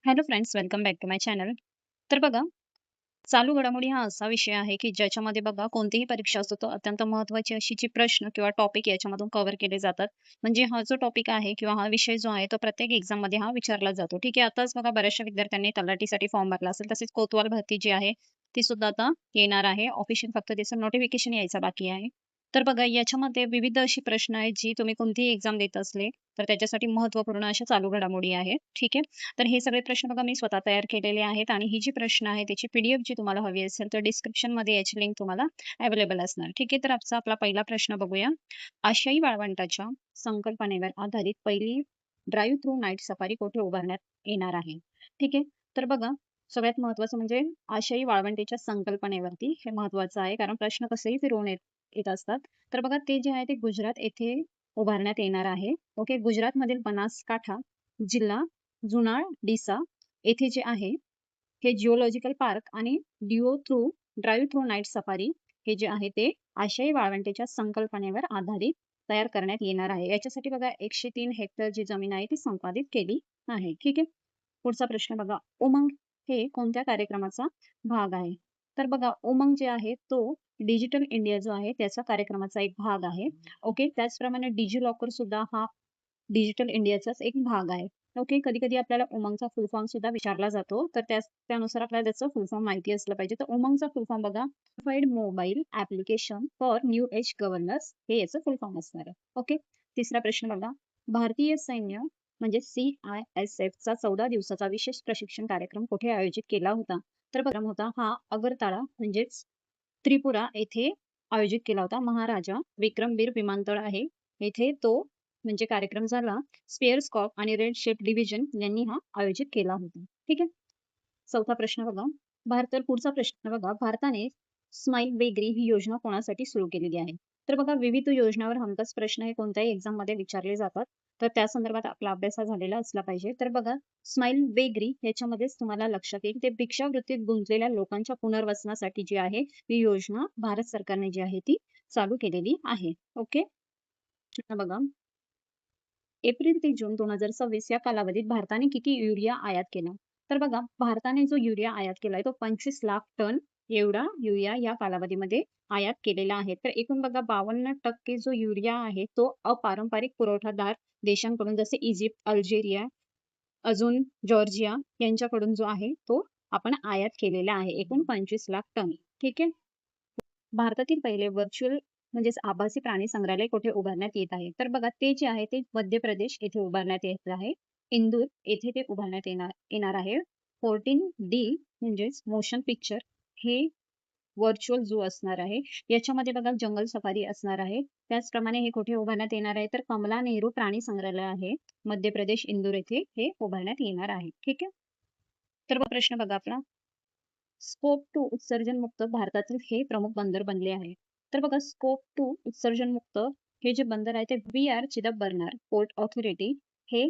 Hello friends, welcome back to my channel. तर बघा, चालू घडामोडी हा असा विषय आहे, की ज्याच्यामध्ये बघा कोणतीही परीक्षा असतो, तो अत्यंत महत्त्वाची अशी जी प्रश्न किंवा टॉपिक याच्यामधून कव्हर केले जातात. म्हणजे हा जो टॉपिक आहे किंवा हा विषय जो आहे, तो प्रत्येक एक्झाममध्ये हा विचारला जातो. ठीक आहे. आताच बघा बऱ्याचशा विद्यार्थ्यांनी तलाठीसाठी फॉर्म भरला असेल. तसेच कोतवाल भरती जी आहे, ती सुद्धा आता येणार आहे. ऑफिशियल फक्त त्याचं नोटिफिकेशन यायचं बाकी आहे. तर बघा याच्यामध्ये विविध अशी प्रश्न आहेत, जी तुम्ही कोणतीही एक्झाम देत असले, तर त्याच्यासाठी महत्त्वपूर्ण अशा चालू घडामोडी आहेत. ठीक आहे. तर हे सगळे प्रश्न बघा मी स्वतः तयार केलेले आहेत आणि ही जी प्रश्न आहे त्याची पी-डी-एफ जी तुम्हाला हवी असेल तर डिस्क्रिप्शनमध्ये याची लिंक तुम्हाला अवेलेबल असणार. ठीक आहे. तर आजचा आपला पहिला प्रश्न बघूया. आशियाई वाळवंटाच्या संकल्पनेवर आधारित पहिली ड्राईव्ह थ्रू नाईट सफारी कुठे उभारण्यात येणार आहे? ठीक आहे. तर बघा सगळ्यात महत्त्वाचं म्हणजे आशियाई वाळवंटीच्या संकल्पनेवरती हे महत्त्वाचं आहे कारण प्रश्न कसेही फिरवून येत येत असतात. तर बघा ते जे आहे ते गुजरात येथे उभारण्यात येणार आहे. ओके. गुजरातमधील बनासकांठा जिल्हा जुनाळ डिसा येथे जे आहे हे जिओलॉजिकल पार्क आणि ड्राईव्ह थ्रू नाईट सफारी हे जे आहे ते आशियाई वाळवंटीच्या संकल्पनेवर आधारित तयार करण्यात येणार आहे. याच्यासाठी बघा 103 हेक्टर जी जमीन आहे ती संपादित केली आहे. ठीक आहे. पुढचा प्रश्न बघा. उमंग हे कोणत्या कार्यक्रमाचा भाग आहे? तर बघा उमंग जे आहे तो डिजिटल इंडिया जो आहे त्याचा कार्यक्रमाचा एक भाग आहे. ओके. त्याचप्रमाणे डिजी लॉकर सुद्धा हा डिजिटल इंडियाचाच एक भाग आहे. ओके. कधी-कधी आपल्याला उमंगचा फुल फॉर्म सुद्धा विचारला जातो. तर त्यानुसार आपल्याला त्याचं फुल फॉर्म माहिती असलं पाहिजे. तर उमंगचा फुल फॉर्म बघा, unified mobile application for new age governance हे याचं फुल फॉर्म असणार आहे. ओके. तिसरा प्रश्न बघा. भारतीय सैन्य म्हणजे CISFचा 14 दिवसाचा विशेष प्रशिक्षण कार्यक्रम कुठे आयोजित केला होता? तर कार्यक्रम होता हा अगरतळा म्हणजेच त्रिपुरा येथे आयोजित केला होता. महाराजा विक्रमवीर विमानतळ आहे. येथे तो म्हणजे कार्यक्रम झाला. स्पेअर्स कॉर्प आणि रेड शिफ्ट डिव्हिजन यांनी हा आयोजित केला होता. ठीक आहे. चौथा प्रश्न बघा. पुढचा प्रश्न बघा. भारताने स्माईल बेगरी ही योजना कोणासाठी सुरू केलेली आहे? तर बघा विविध योजनावर हमखास प्रश्न हे कोणत्याही एक्झाममध्ये विचारले जातात. तर त्या संदर्भात आपला अभ्यास हा झालेला असला पाहिजे. तर बघा स्माईल बेगरी ह्याच्यामध्येच तुम्हाला लक्षात येईल ते भिक्षावृत्तीत गुंतलेल्या लोकांच्या पुनर्वसनासाठी जी आहे ही योजना भारत सरकारने जी आहे ती चालू केलेली आहे. ओके. बघा एप्रिल ते जून 2026 या कालावधीत भारताने किती युरिया आयात केला? तर बघा भारताने जो युरिया आयात केलाय तो 25 लाख टन एवढा युरिया या कालावधीमध्ये आयात केलेला आहे. तर एकूण बघा 52% जो युरिया आहे तो अपारंपरिक पुरवठादार देशांकडून जसे इजिप्त, अल्जेरिया, अजून जॉर्जिया यांच्याकडून जो आहे तो आपण आयात केलेला आहे. एकूण 25 लाख टन. ठीक आहे. भारतातील पहिले व्हर्चुअल म्हणजेच आभासी प्राणी संग्रहालय कुठे उभारण्यात येत आहे? तर बघा ते जे आहे ते मध्य प्रदेश येथे उभारण्यात येत आहे. इंदूर येथे ते उभारण्यात येणार आहे. 14D म्हणजेच मोशन पिक्चर हे व्हर्चुअल झू असणार आहे. याच्यामध्ये बघा जंगल सफारी असणार आहे. त्याचप्रमाणे हे कुठे उभारण्यात येणार आहे? तर कमला नेहरू प्राणी संग्रहालय आहे. मध्य प्रदेश इंदूर येथे हे उभारण्यात येणार आहे. ठीक आहे. तर प्रश्न बघा आपला. स्कोप 2 उत्सर्जन मुक्त भारतातील हे प्रमुख बंदर बनले आहे. तर बघा स्कोप 2 उत्सर्जन मुक्त हे जे बंदर आहे ते VR चिदंबरनार पोर्ट ऑथॉरिटी हे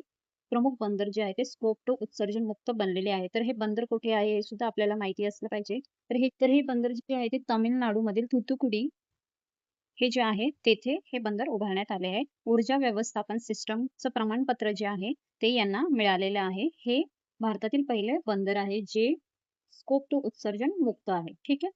प्रमुख बंदर जे आहे ते स्कोप 2 उत्सर्जन मुक्त बनलेले आहे. तर हे बंदर कुठे आहे हे सुद्धा आपल्याला माहिती असलं पाहिजे. तर हे बंदर जे आहे ते तामिळनाडूमधील थुथुकुडी हे जे आहे तेथे हे बंदर उभारण्यात आले आहे. ऊर्जा व्यवस्थापन सिस्टमचं प्रमाणपत्र जे आहे ते यांना मिळालेलं आहे. हे भारतातील पहिले बंदर आहे जे स्कोप 2 उत्सर्जन मुक्त आहे. ठीक आहे.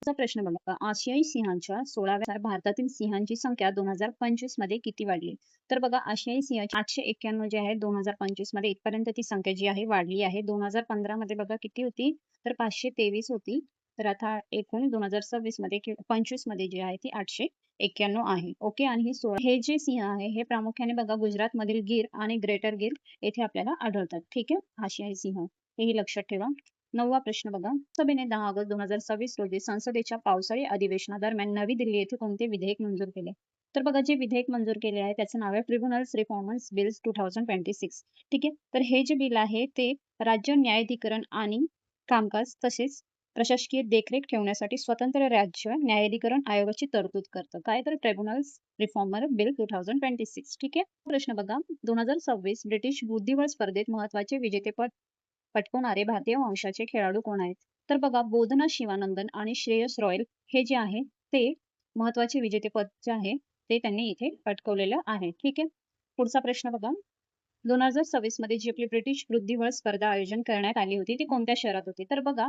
पुढचा प्रश्न बघा. आशियाई सिंहांच्या 16व्या भारतातील सिंहांची संख्या 2025 मध्ये किती वाढली? तर बघा आशियाई सिंहाची 891 जे आहे 2025 मध्ये इथपर्यंत ती संख्या जी आहे वाढली आहे. 2015 मध्ये बघा किती होती? तर 523 होती. तर आता एकूण 2026 मध्ये 25 मध्ये जी आहे ती 891 आहे. ओके. आणि हे जे सिंह आहे हे प्रामुख्याने बघा गुजरातमधील गीर आणि ग्रेटर गीर येथे आपल्याला आढळतात. ठीक आहे. आशियाई सिंह हेही लक्षात ठेवा. 9वा प्रश्न बघा. लोकसभेने 10 ऑगस्ट 2026 रोजी संसदेच्या पावसाळी अधिवेशनादरम्यान नवी दिल्ली येथे कोणते विधेयक मंजूर केले? तर बघा जे विधेयक मंजूर केले आहे त्याचं नाव आहे ट्रिब्युनल्स रिफॉर्मर्स बिल्स 2026. ठीक आहे. तर हे जे बिल आहे ते राज्य न्यायाधिकरण आणि कामकाज तसेच प्रशासकीय देखरेख ठेवण्यासाठी स्वतंत्र राज्य न्यायाधिकरण आयोगाची तरतूद करतं. काय तर ट्रिब्युनल्स रिफॉर्मर बिल 2026. ठीक आहे. प्रश्न बघा. 2026 ब्रिटिश बुद्धिबळ स्पर्धेत महत्वाचे विजेतेपद पटकवणारे भारतीय वंशाचे खेळाडू कोण आहेत? तर बघा बोधना शिवानंदन आणि श्रेयस रॉयल हे जे आहे ते महत्वाचे विजेतेपद जे आहे ते त्यांनी इथे पटकवलेलं आहे. ठीक आहे. पुढचा प्रश्न बघा. 2026 मध्ये जी आपली ब्रिटिश बुद्धिबळ स्पर्धा आयोजन करण्यात आली होती ती कोणत्या शहरात होती? तर बघा,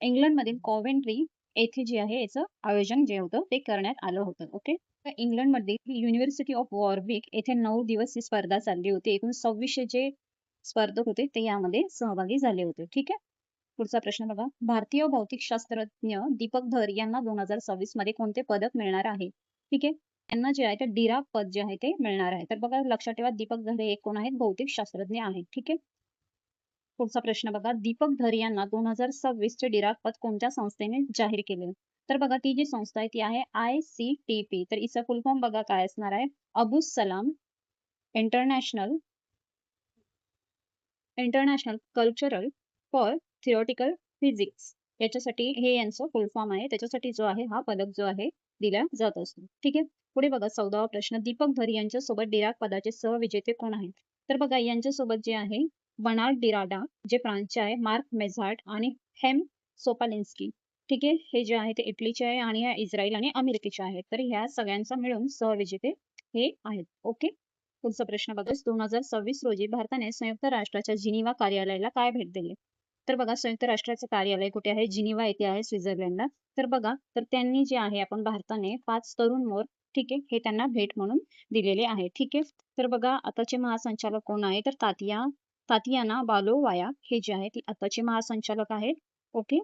इंग्लंडमधील कॉव्हेंट्री येथे जे आहे याचं आयोजन जे होतं ते करण्यात आलं होतं. ओके. तर इंग्लंडमधील युनिव्हर्सिटी ऑफ वॉरविक येथे 9 दिवस ही स्पर्धा चालली होती. एकूण 2600 जे स्पर्धक होते ते यामध्ये सहभागी झाले होते. ठीक आहे. पुढचा प्रश्न बघा. भारतीय भौतिकशास्त्रज्ञ दीपक धर यांना 2026 मध्ये कोणते पदक मिळणार आहे? ठीक आहे. त्यांना जे आहे ते डिराक पद जे आहे ते मिळणार आहे. तर बघा लक्षात ठेवा, दीपक धर हे एक कोण आहेत? भौतिकशास्त्रज्ञ आहेत. ठीक आहे. पुढचा प्रश्न बघा. दीपक धर यांना 2026 चे डिराक पद कोणत्या संस्थेने जाहीर केले? तर बघा ती जी संस्था आहे ती आहे ICTP. तर हिचा फुल फॉर्म बघा काय असणार आहे? Abdus Salam international international cultural for theoretical physics, याच्यासाठी हे यांचं फुल फॉर्म आहे. त्याच्यासाठी जो आहे हा पदक जो आहे दिला जात असतो. ठीक आहे. पुढे बघा 14वा प्रश्न. दीपक धर यांच्यासोबत डिराक पदाचे सहविजेते कोण आहेत? तर बघा यांच्यासोबत जे आहे बर्नार्ड डिराडा जे फ्रान्सचे आहे, मार्क मेझार्ट आणि हेम सोपालिन्स्की. ठीक आहे. हे जे आहे ते इटलीचे आहे आणि या इस्रायल आणि अमेरिकेचे आहेत. तर ह्या सगळ्यांचा मिळून सहविजेते हे आहेत. ओके. पुढचा प्रश्न बघा. 2026 रोजी भारताने संयुक्त राष्ट्राच्या जिनिव्हा कार्यालयाला काय भेट दिली? तर बघा संयुक्त राष्ट्राचं कार्यालय कुठे आहे? जिनिव्हा येथे आहे, स्वित्झर्लंडला. तर बघा, तर त्यांनी जे आहे आपण भारताने 5 तरुण मोर, ठीक आहे, हे त्यांना भेट म्हणून दिलेले आहे. ठीक आहे. तर बघा आताचे महासंचालक कोण आहे? तर तातियाना बालोवाया हे जे आहे ते आताचे महासंचालक आहेत. ओके.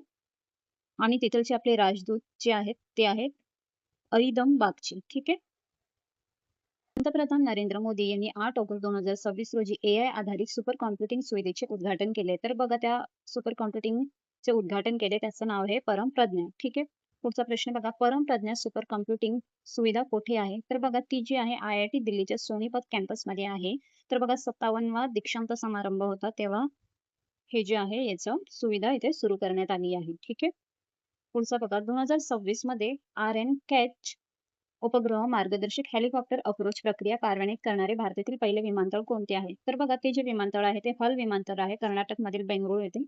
आणि तिथलचे आपले राजदूत जे आहेत ते आहेत अरिदम बागची. ठीक आहे. पंतप्रधान नरेंद्र मोदी यांनी 8 ऑगस्ट 2026 रोजी AI आधारित सुपर कॉम्प्युटिंग सुविधेचे उद्घाटन केले. तर बघा त्या सुपर कॉम्प्युटिंगचे उद्घाटन केले त्याचं नाव आहे परमप्रज्ञा. ठीक आहे. पुढचा प्रश्न बघा. परमप्रज्ञा सुपर कॉम्प्युटिंग सुविधा कुठे आहे? तर बघा ती जी आहे IIT दिल्लीच्या सोनीपत कॅम्पसमध्ये आहे. तर बघा 57वा दीक्षांत समारंभ होता तेव्हा हे जे आहे याचं सुविधा इथे सुरू करण्यात आली आहे. ठीक आहे. पुढचा बघा. 2026 मध्ये RN कॅच उपग्रह मार्गदर्शक हेलिकॉप्टर अप्रोच प्रक्रिया कार्यान्वित करणारे भारतातील पहिले विमानतळ कोणते आहे? तर बघा ते जे विमानतळ आहे ते हल विमानतळ आहे कर्नाटकमधील बेंगळुरू येथे.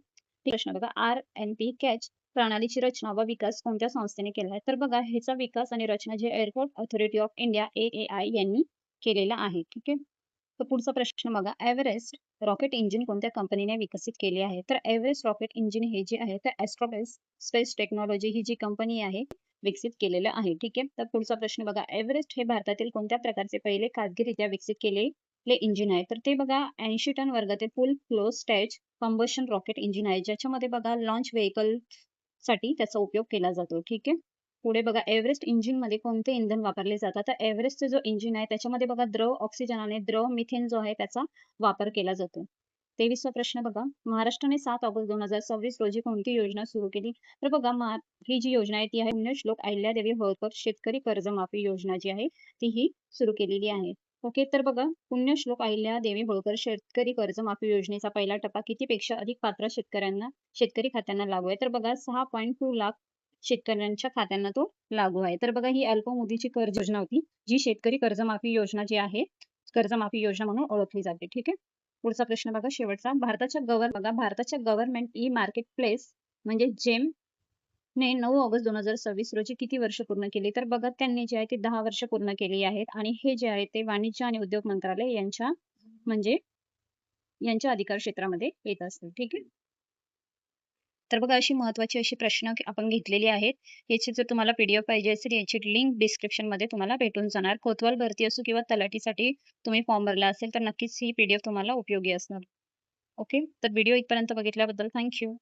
प्रश्न बघा. RNP कॅच प्रणालीची रचना व विकास कोणत्या संस्थेने केला आहे? तर बघा ह्याचा विकास आणि रचना जे airport authority of India AAI यांनी केलेला आहे. ठीक आहे. तर पुढचा प्रश्न बघा. एव्हरेस्ट रॉकेट इंजिन कोणत्या कंपनीने विकसित केले आहे? तर एव्हरेस्ट रॉकेट इंजिन हे जे आहे तर ॲस्ट्रोबेस स्पेस टेक्नॉलॉजी ही जी कंपनी आहे विकसित केलेलं आहे. ठीक आहे. तर पुढचा प्रश्न बघा. एव्हरेस्ट हे भारतातील कोणत्या प्रकारचे पहिले खाजगीरित्या विकसित केलेले इंजिन आहे? तर ते बघा 80 टन वर्गातील फुल flow stage combustion rocket engine आहे, ज्याच्यामध्ये बघा लॉन्च व्हेकल साठी त्याचा उपयोग केला जातो. ठीक आहे. पुढे बघा. एव्हरेस्ट इंजिनमध्ये कोणते इंधन वापरले जातात? तर एव्हरेस्टचं जो इंजिन आहे त्याच्यामध्ये बघा द्रव ऑक्सिजन आणि द्रव मिथेन जो आहे त्याचा वापर केला जातो. 23वा प्रश्न बघा. महाराष्ट्राने 7 ऑगस्ट 2026 रोजी कोणती योजना सुरू केली? तर बघा ही जी योजना आहे ती आहे पुण्यश्लोक अहिल्यादेवी होळकर शेतकरी कर्जमाफी योजना जी आहे ती ही सुरू केलेली आहे. ओके. तर बघा पुण्यश्लोक अहिल्यादेवी होळकर शेतकरी कर्जमाफी योजनेचा पहिला टप्पा कितीपेक्षा अधिक पात्र शेतकरी खात्यांना लागू आहे? तर बघा 6.2 लाख शेतकऱ्यांच्या खात्यांना तो लागू आहे. तर बघा ही अल्पमुदतीची कर्ज योजना होती, जी शेतकरी कर्जमाफी योजना जी आहे, कर्जमाफी योजना म्हणून ओळखली जाते. ठीक आहे. पुढचा प्रश्न बघा शेवटचा. भारताच्या गव्हर्नमेंट ई मार्केट प्लेस म्हणजे जेम ने 9 ऑगस्ट 2026 रोजी किती वर्ष पूर्ण केली? तर बघा त्यांनी जे आहे ते 10 वर्ष पूर्ण केली आहेत आणि हे जे आहे ते वाणिज्य आणि उद्योग मंत्रालय यांच्या म्हणजे यांच्या अधिकार क्षेत्रामध्ये येत असतं. ठीक आहे. तर बघा अशी महत्त्वाची अशी प्रश्न आपण घेतलेली आहेत. याची जर तुम्हाला PDF पाहिजे असेल याची लिंक डिस्क्रिप्शनमध्ये तुम्हाला भेटून जाणार. कोतवाल भरती असो किंवा तलाठीसाठी तुम्ही फॉर्म भरला असेल तर नक्कीच ही PDF तुम्हाला उपयोगी असणार. ओके. तर व्हिडिओ इथपर्यंत बघितल्याबद्दल थँक यू.